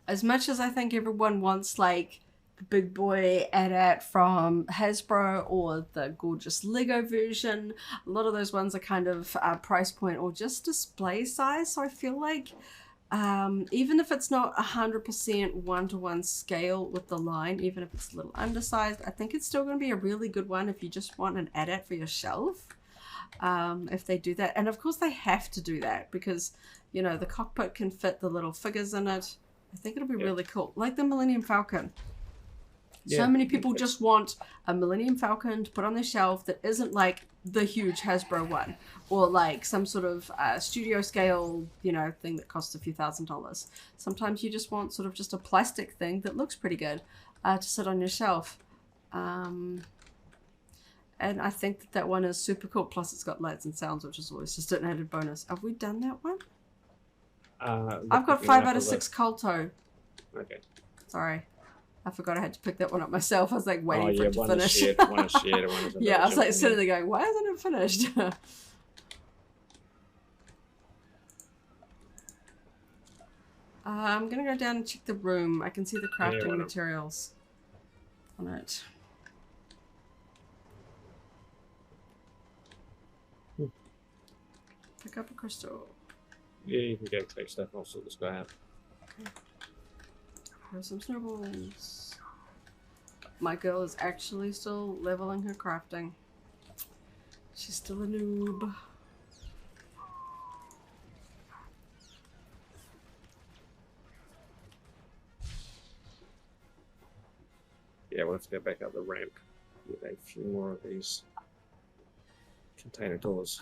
As much as I think everyone wants like the big boy AT-AT from Hasbro or the gorgeous Lego version, a lot of those ones are kind of price point or just display size. So I feel like even if it's not 100% one-to-one scale with the line, even if it's a little undersized, I think it's still going to be a really good one if you just want an AT-AT for your shelf. If they do that. And of course they have to do that because, you know, the cockpit can fit the little figures in it. I think it'll be really cool. Like the Millennium Falcon. So many people just want a Millennium Falcon to put on their shelf that isn't like the huge Hasbro one or like some sort of studio scale, you know, thing that costs a few $1,000s. Sometimes you just want sort of just a plastic thing that looks pretty good to sit on your shelf. And I think that one is super cool. Plus it's got lights and sounds, which is always just an added bonus. Have we done that one? I've got 5 out of 6 Colto. Okay. Sorry. I forgot I had to pick that one up myself. I was like waiting for it to one finish. Is shared, one is shared, and one is yeah, I was like sitting there going, why isn't it finished? I'm going to go down and check the room. I can see the crafting materials on it. Pick up a crystal. Yeah, you can go collect stuff. I'll sort this guy out. Okay. Here's some snowballs. My girl is actually still leveling her crafting. She's still a noob. Yeah, we'll have to go back up the ramp. Get a few more of these container doors.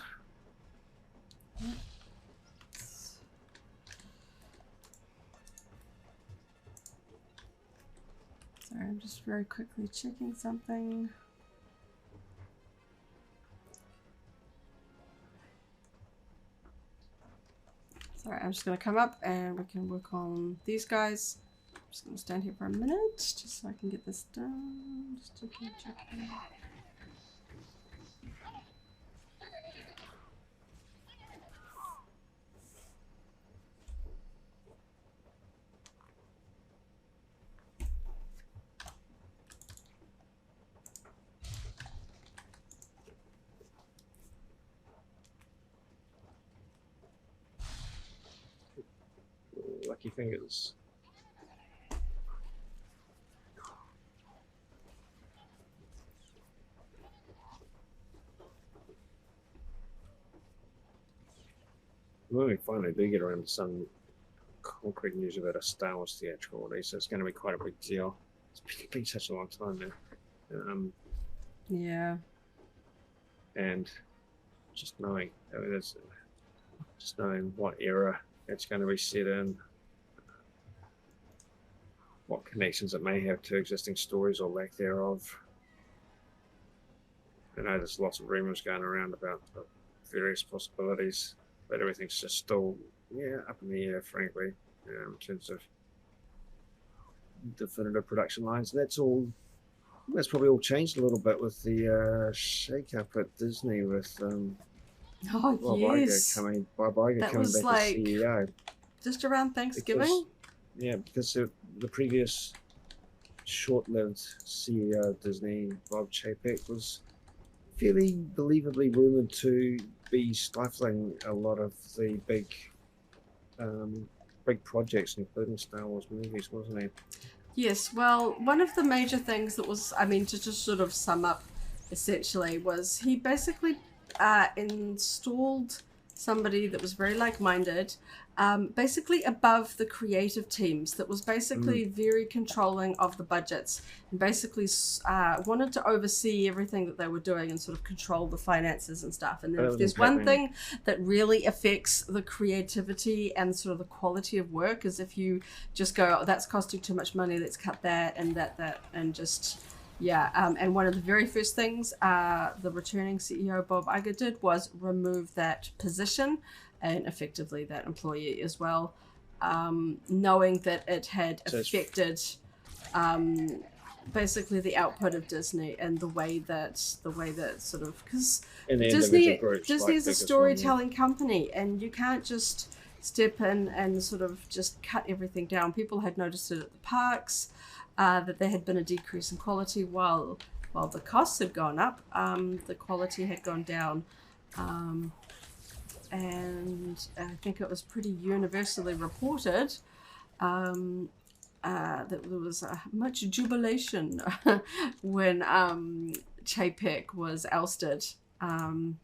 Sorry, I'm just very quickly checking something. Sorry, I'm just going to come up and we can work on these guys. I'm just going to stand here for a minute just so I can get this done. Just checking. Lucky fingers. When we finally do get around to some concrete news about a Star Wars theatrical release, it's going to be quite a big deal. It's been such a long time now. Yeah. And just knowing, just knowing what era it's going to be set in, what connections it may have to existing stories or lack thereof. I know there's lots of rumors going around about the various possibilities, but everything's just still, up in the air, frankly, in terms of definitive production lines. That's probably all changed a little bit with the shake-up at Disney with Bob Iger coming back as CEO. Just around Thanksgiving? Because the previous short-lived CEO of Disney, Bob Chapek, was fairly believably rumored to be stifling a lot of the big projects, including Star Wars movies, wasn't he? Yes, well, one of the major things that was, to just sort of sum up, essentially, was he basically installed somebody that was very like-minded, basically above the creative teams, that was basically very controlling of the budgets, and basically wanted to oversee everything that they were doing and sort of control the finances and stuff. And then if there's one thing that really affects the creativity and sort of the quality of work, is if you just go, oh, that's costing too much money, let's cut that and that and just... and one of the very first things the returning CEO Bob Iger did was remove that position and effectively that employee as well, knowing that it had affected basically the output of Disney and the way that sort of, because Disney is a storytelling company, and you can't just step in and sort of just cut everything down. People had noticed it at the parks. That there had been a decrease in quality while the costs had gone up, the quality had gone down. And I think it was pretty universally reported that there was much jubilation when Chapek was ousted. And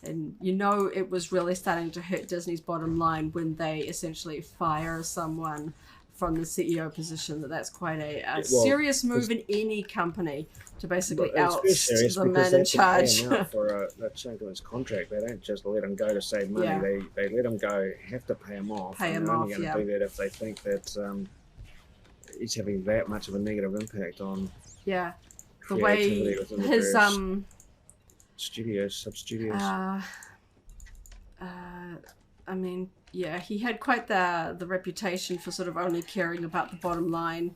it was really starting to hurt Disney's bottom line when they essentially fire someone from the CEO position. That's quite a serious move in any company, to basically oust the man in charge. For a chunk of his contract, they don't just let him go to save money. They let him go, have to pay him off. They're only going to do that if they think that he's having that much of a negative impact on the way his sub-studios. yeah, he had quite the reputation for sort of only caring about the bottom line,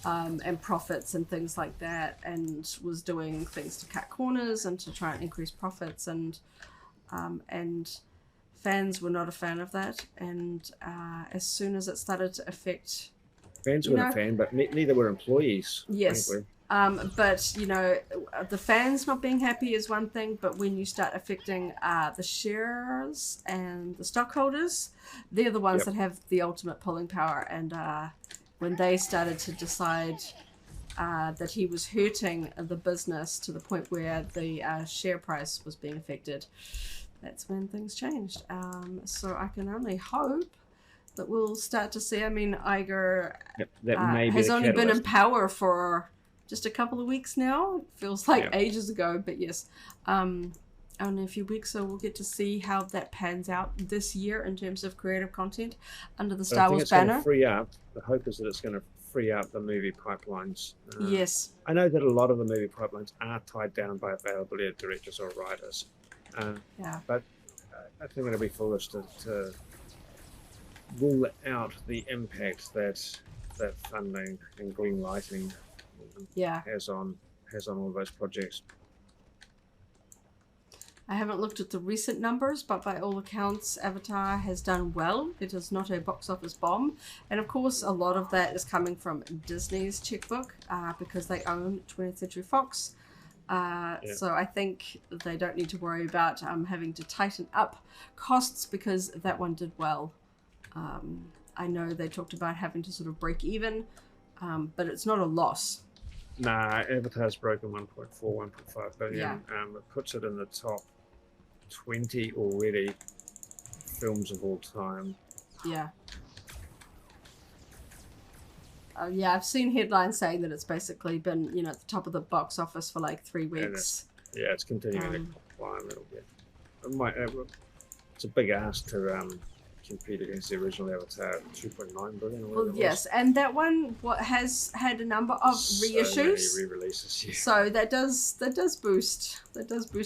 and profits and things like that, and was doing things to cut corners and to try and increase profits, and fans were not a fan of that. And as soon as it started to affect, fans weren't a fan, but neither were employees. Yes. Frankly. But the fans not being happy is one thing, but when you start affecting the shares and the stockholders, they're the ones that have the ultimate pulling power. And when they started to decide that he was hurting the business to the point where the share price was being affected, that's when things changed. So I can only hope that we'll start to see. I mean, Iger has only been in power for just a couple of weeks now. It feels like ages ago, but yes, only a few weeks, so we'll get to see how that pans out this year in terms of creative content under the Star Wars banner. Free up. The hope is that it's going to free up the movie pipelines. Yes. I know that a lot of the movie pipelines are tied down by availability of directors or writers. But I think it'll be foolish to rule out the impact that funding and green lighting has on all of those projects. I haven't looked at the recent numbers, but by all accounts, Avatar has done well. It is not a box office bomb. And of course, a lot of that is coming from Disney's checkbook because they own 20th Century Fox. So I think they don't need to worry about having to tighten up costs because that one did well. I know they talked about having to sort of break even, but it's not a loss. Nah, Avatar's broken 1.4, 1.5 billion. It puts it in the top 20 already films of all time. Yeah. I've seen headlines saying that it's basically been, at the top of the box office for like 3 weeks. It's continuing to climb a little bit. It's a big ask to compete against the original Avatar, 2.9 billion. Well, yes, and that one has had a number of reissues, many re-releases. Yeah. So that does boost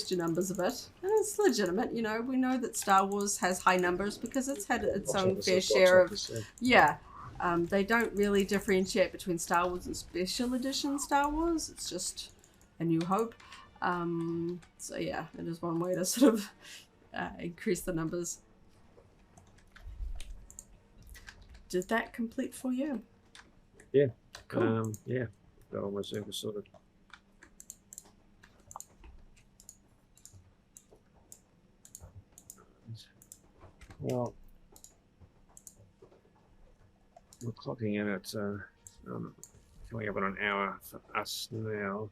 your numbers a bit, and it's legitimate. We know that Star Wars has high numbers because it's had its own fair share of. They don't really differentiate between Star Wars and Special Edition Star Wars. It's just A New Hope. So yeah, it is one way to sort of increase the numbers. Did that complete for you? Yeah. Cool. Got all my circles sorted. Well, we're clocking in at coming up on an hour for us now.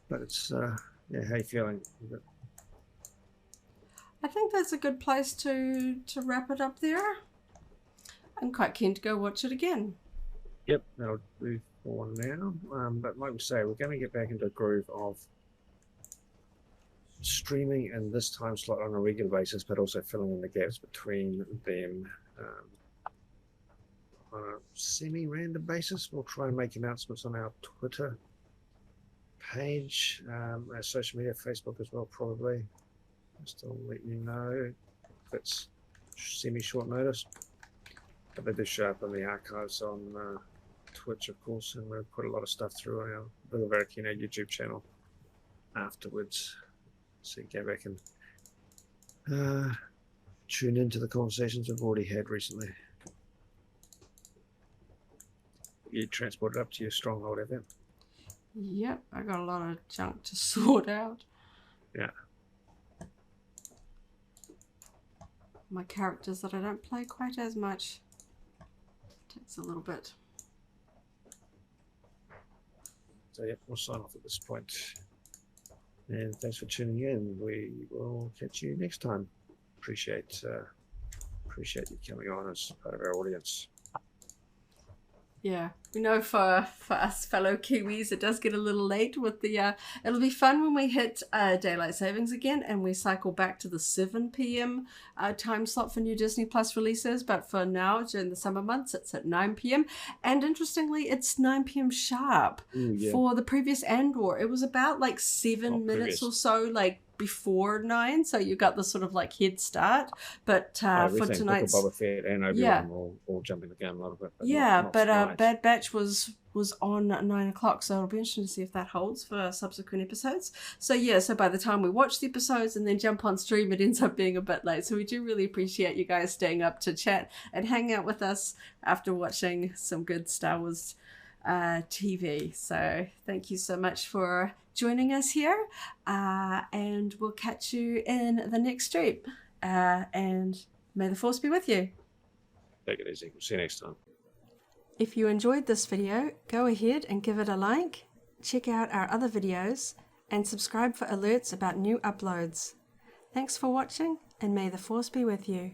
But it's how you feeling? I think that's a good place to wrap it up there. I'm quite keen to go watch it again. Yep, that'll do for now. But like we say, we're going to get back into a groove of streaming in this time slot on a regular basis, but also filling in the gaps between them on a semi-random basis. We'll try and make announcements on our Twitter page, our social media, Facebook as well, probably. Just to let you know if it's semi-short notice. But they do show up in the archives on Twitch, of course, and we'll put a lot of stuff through on our Valorria YouTube channel afterwards. So you go back and tune into the conversations we've already had recently. You transported up to your stronghold event. Yep, I got a lot of junk to sort out. Yeah. My characters that I don't play quite as much. Takes a little bit. So yeah, we'll sign off at this point. And thanks for tuning in. We will catch you next time. Appreciate you coming on as part of our audience. Yeah, we know for us fellow Kiwis, it does get a little late with the, it'll be fun when we hit daylight savings again and we cycle back to the 7 p.m. Time slot for new Disney Plus releases. But for now, during the summer months, it's at 9 p.m. And interestingly, it's 9 p.m. sharp for the previous Andor. It was about like 7 minutes or so, like before 9, so you got the sort of like head start. But for tonight's Boba Fett and Obi-Wan all jumping the gun a little bit. But Bad Batch was on at 9 o'clock, so it'll be interesting to see if that holds for subsequent episodes. So yeah, so by the time we watch the episodes and then jump on stream, it ends up being a bit late. So we do really appreciate you guys staying up to chat and hang out with us after watching some good Star Wars TV. So thank you so much for joining us here, and we'll catch you in the next stream. And may the Force be with you. Take it easy. See you next time. If you enjoyed this video, go ahead and give it a like, check out our other videos, and subscribe for alerts about new uploads. Thanks for watching, and may the Force be with you.